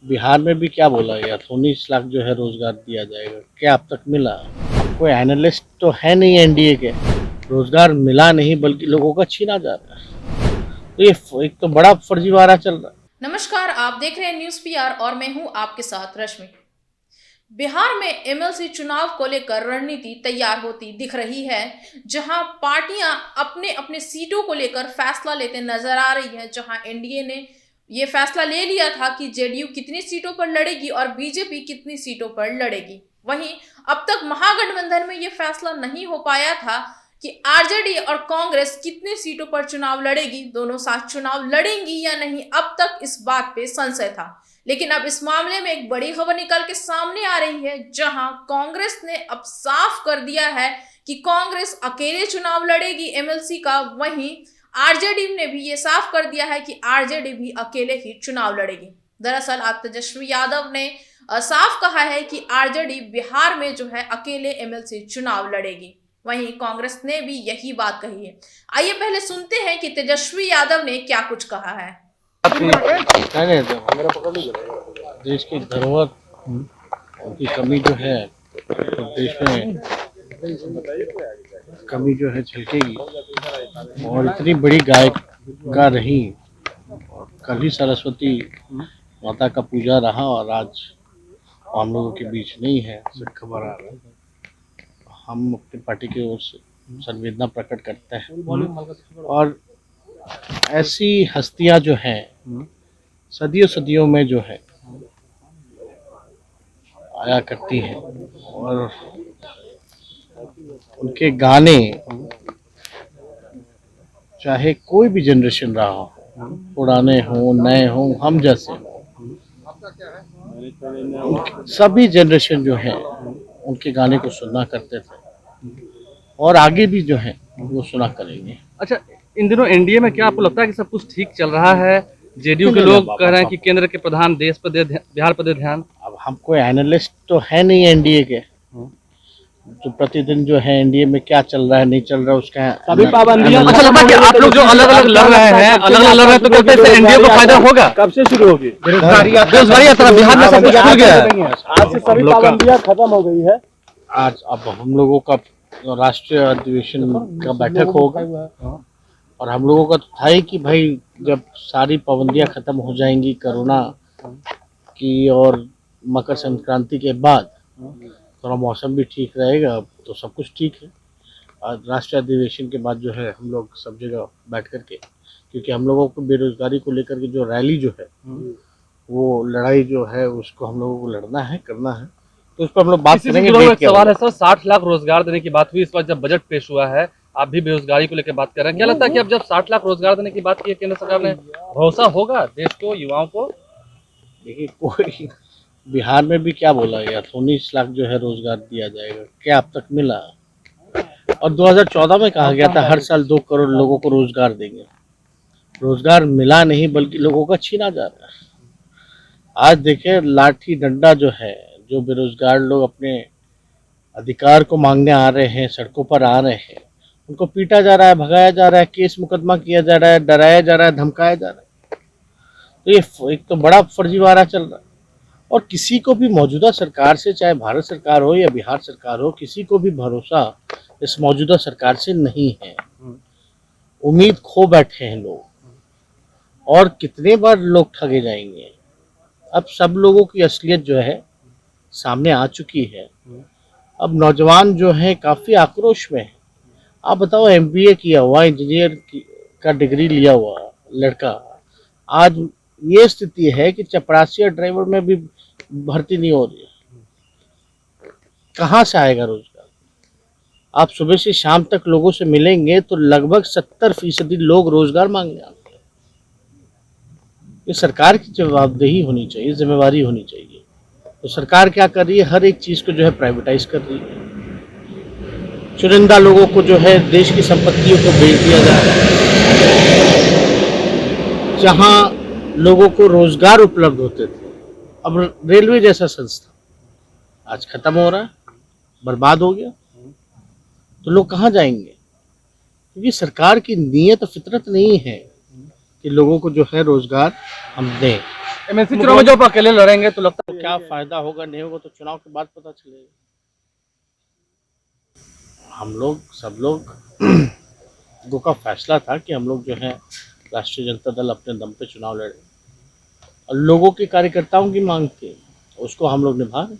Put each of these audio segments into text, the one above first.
बिहार में भी क्या बोला गया था, 19 लाख जो है रोजगार दिया जाएगा, क्या अब तक मिला? कोई एनालिस्ट तो है नहीं एनडीए के। रोजगार मिला नहीं बल्कि लोगों का छीना जा रहा है। तो ये एक तो बड़ा फर्जीवाड़ा चल रहा है। नमस्कार, आप देख रहे हैं न्यूज पीआर और मैं हूं आपके साथ रश्मि। बिहार में एमएलसी चुनाव को लेकर रणनीति तैयार होती दिख रही है, जहां पार्टियां अपने अपने सीटों को लेकर फैसला लेते नजर आ रही है। जहां एनडीए ने यह फैसला ले लिया था कि जेडीयू कितनी सीटों पर लड़ेगी और बीजेपी कितनी सीटों पर लड़ेगी। वहीं अब तक महागठबंधन में यह फैसला नहीं हो पाया था कि आरजेडी और कांग्रेस कितनी सीटों पर चुनाव लड़ेगी, दोनों साथ चुनाव लड़ेंगी या नहीं, अब तक इस बात पे संशय था। लेकिन अब इस मामले में एक बड़ी खबर निकल के सामने आ रही है, जहां कांग्रेस ने अब साफ कर दिया है कि कांग्रेस अकेले चुनाव लड़ेगी एमएलसी का। वहीं आरजेडी ने भी ये साफ कर दिया है कि आरजेडी भी अकेले ही चुनाव लड़ेगी। दरअसल आज तेजस्वी यादव ने साफ कहा है कि आरजेडी बिहार में जो है अकेले एमएलसी चुनाव लड़ेगी। वहीं कांग्रेस ने भी यही बात कही है। आइए पहले सुनते हैं कि तेजस्वी यादव ने क्या कुछ कहा है। कहने दो, देश की धरोहर की कमी जो है, तो देश में कमी जो है झलकेगी। और इतनी बड़ी गायिका रही, और कल ही सरस्वती माता का पूजा रहा और आज हम लोगों के बीच नहीं है, ऐसा खबर आ रहा है। हम अपनी पार्टी की ओर से संवेदना प्रकट करते हैं। और ऐसी हस्तियां जो हैं सदियों सदियों में जो है आया करती हैं, और उनके गाने चाहे कोई भी जनरेशन रहा हो, पुराने हो नए हो हम जैसे हो, सभी जनरेशन जो है उनके गाने को सुना करते थे और आगे भी जो है वो सुना करेंगे। अच्छा, इन दिनों एनडीए में क्या आपको लगता है कि सब कुछ ठीक चल रहा है? जेडीयू के लोग कह रहे हैं कि केंद्र के प्रधान देश पर दे बिहार पर दे ध्यान। अब हम कोई एनालिस्ट तो है नहीं एनडीए के, जो प्रतिदिन जो है एनडीए में क्या चल रहा है नहीं चल रहा है उसका सभी पाबंदियां। अच्छा लगता है कि आप लोग जो अलग अलग लड़ रहे हैं, तो कहते हैं एनडीए को फायदा होगा। कब से शुरू होगी बेरोजगारी यात्रा? बिहार में सब कुछ खुल गया है। आज से सभी पाबंदियां खत्म हो गई है। आज अब हम लोगों का राष्ट्रीय अधिवेशन का बैठक होगा, और हम लोगों का तो था ही कि भाई जब सारी पाबंदियां खत्म हो जाएंगी कोरोना की और मकर संक्रांति के बाद, थोड़ा मौसम भी ठीक रहेगा तो सब कुछ ठीक है। और राष्ट्रीय अधिवेशन के बाद जो है हम लोग सब जगह बैठ करके, क्योंकि हम लोगों को बेरोजगारी को लेकर के जो रैली जो है वो लड़ाई जो है उसको हम लोगों को लड़ना है, करना है, तो उस पर हम लोग बात करेंगे। एक सवाल है सर, 60 लाख रोजगार देने की बात हुई इस बार जब बजट पेश हुआ है, आप भी बेरोजगारी को लेकर बात कर रहे हैं। क्या लगता है कि अब जब 60 लाख रोजगार देने की बात की है केंद्र सरकार ने, भरोसा होगा देश को, युवाओं को? देखिए, कोई बिहार में भी क्या बोला गया था, 19 लाख जो है रोजगार दिया जाएगा, क्या अब तक मिला? और 2014 में कहा गया था हर साल 2 करोड़ लोगों को रोजगार देंगे। रोजगार मिला नहीं बल्कि लोगों का छीना जा रहा है। आज देखिए, लाठी डंडा जो है, जो बेरोजगार लोग अपने अधिकार को मांगने आ रहे हैं, सड़कों पर आ रहे हैं, उनको पीटा जा रहा है, भगाया जा रहा है, केस मुकदमा किया जा रहा है, डराया जा रहा है, धमकाया जा रहा है। तो ये एक तो बड़ा फर्जीवाड़ा चल रहा है। और किसी को भी मौजूदा सरकार से, चाहे भारत सरकार हो या बिहार सरकार हो, किसी को भी भरोसा इस मौजूदा सरकार से नहीं है। उम्मीद खो बैठे हैं लोग, और कितने बार लोग ठगे जाएंगे। अब सब लोगों की असलियत जो है सामने आ चुकी है। अब नौजवान जो है काफी आक्रोश में है। आप बताओ, एमबीए किया हुआ, इंजीनियर का डिग्री लिया हुआ लड़का, आज ये स्थिति है कि चपरासी और ड्राइवर में भी भर्ती नहीं हो रही है। कहाँ से आएगा रोजगार? आप सुबह से शाम तक लोगों से मिलेंगे तो लगभग 70% लोग रोजगार मांगने आते हैं। ये सरकार की जवाबदेही होनी चाहिए, जिम्मेवारी होनी चाहिए। तो सरकार क्या कर रही है? हर एक चीज को जो है प्राइवेटाइज कर रही है। चुनिंदा लोगों को जो है देश की संपत्तियों को बेच दिया जा रहा है। जहां लोगों को रोजगार उपलब्ध होते थे, अब रेलवे जैसा संस्था आज खत्म हो रहा है, बर्बाद हो गया। तो लोग कहाँ जाएंगे? क्योंकि सरकार की नीयत फितरत नहीं है कि लोगों को जो है रोजगार हम दें। एमएलसी चुनाव में जब अकेले लड़ेंगे तो लगता तो क्या फायदा होगा नहीं होगा तो चुनाव के बाद पता चलेगा। हम लोग सब लोगों का फैसला था कि हम लोग जो है राष्ट्रीय जनता दल अपने दम पे चुनाव लड़े और लोगों के कार्यकर्ताओं की मांग थी, उसको हम लोग निभा रहे।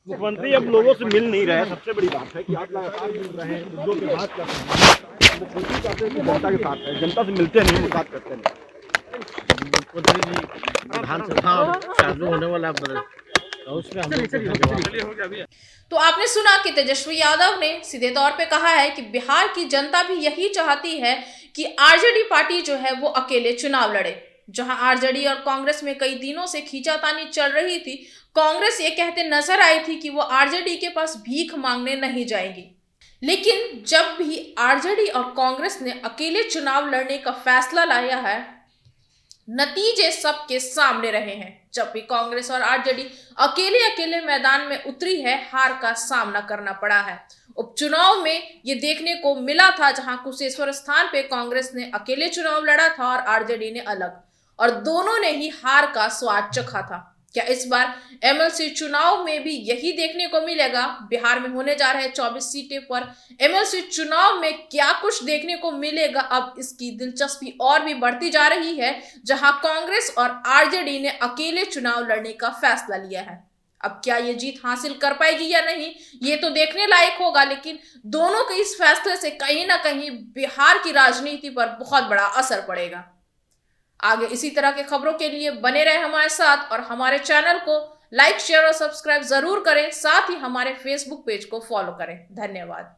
मुख्यमंत्री अब लोगों से मिल नहीं रहे, सबसे बड़ी बात है कि आप लगातार मिल रहे हैं, मुद्दों पे बात कर रहे हैं। मुख्यमंत्री चाहते हैं कि जनता के साथ है, जनता से मिलते नहीं, मुलाकात करते नहीं। मुख्यमंत्री जी विधानसभा चालू होने वाला तो उसमें हम लोग तो आपने सुना कि तेजस्वी यादव ने सीधे तौर पे कहा है कि बिहार की जनता भी यही चाहती है कि आरजेडी पार्टी जो है वो अकेले चुनाव लड़े। जहां आरजेडी और कांग्रेस में कई दिनों से खींचातानी चल रही थी, कांग्रेस ये कहते नजर आई थी कि वो आरजेडी के पास भीख मांगने नहीं जाएगी। लेकिन जब भी आरजेडी और कांग्रेस ने अकेले चुनाव लड़ने का फैसला लाया है, नतीजे सबके सामने रहे हैं। जब भी कांग्रेस और आरजेडी अकेले अकेले मैदान में उतरी है, हार का सामना करना पड़ा है। उपचुनाव में ये देखने को मिला था जहां कुशेश्वर स्थान पे कांग्रेस ने अकेले चुनाव लड़ा था और आरजेडी ने अलग, और दोनों ने ही हार का स्वाद चखा था। क्या इस बार एमएलसी चुनाव में भी यही देखने को मिलेगा? बिहार में होने जा रहे 24 सीटें पर एमएलसी चुनाव में क्या कुछ देखने को मिलेगा? अब इसकी दिलचस्पी और भी बढ़ती जा रही है, जहां कांग्रेस और आरजेडी ने अकेले चुनाव लड़ने का फैसला लिया है। अब क्या ये जीत हासिल कर पाएगी या नहीं, ये तो देखने लायक होगा। लेकिन दोनों के इस फैसले से कहीं ना कहीं बिहार की राजनीति पर बहुत बड़ा असर पड़ेगा। आगे इसी तरह के खबरों के लिए बने रहे हमारे साथ और हमारे चैनल को लाइक, शेयर और सब्सक्राइब जरूर करें। साथ ही हमारे फेसबुक पेज को फॉलो करें। धन्यवाद।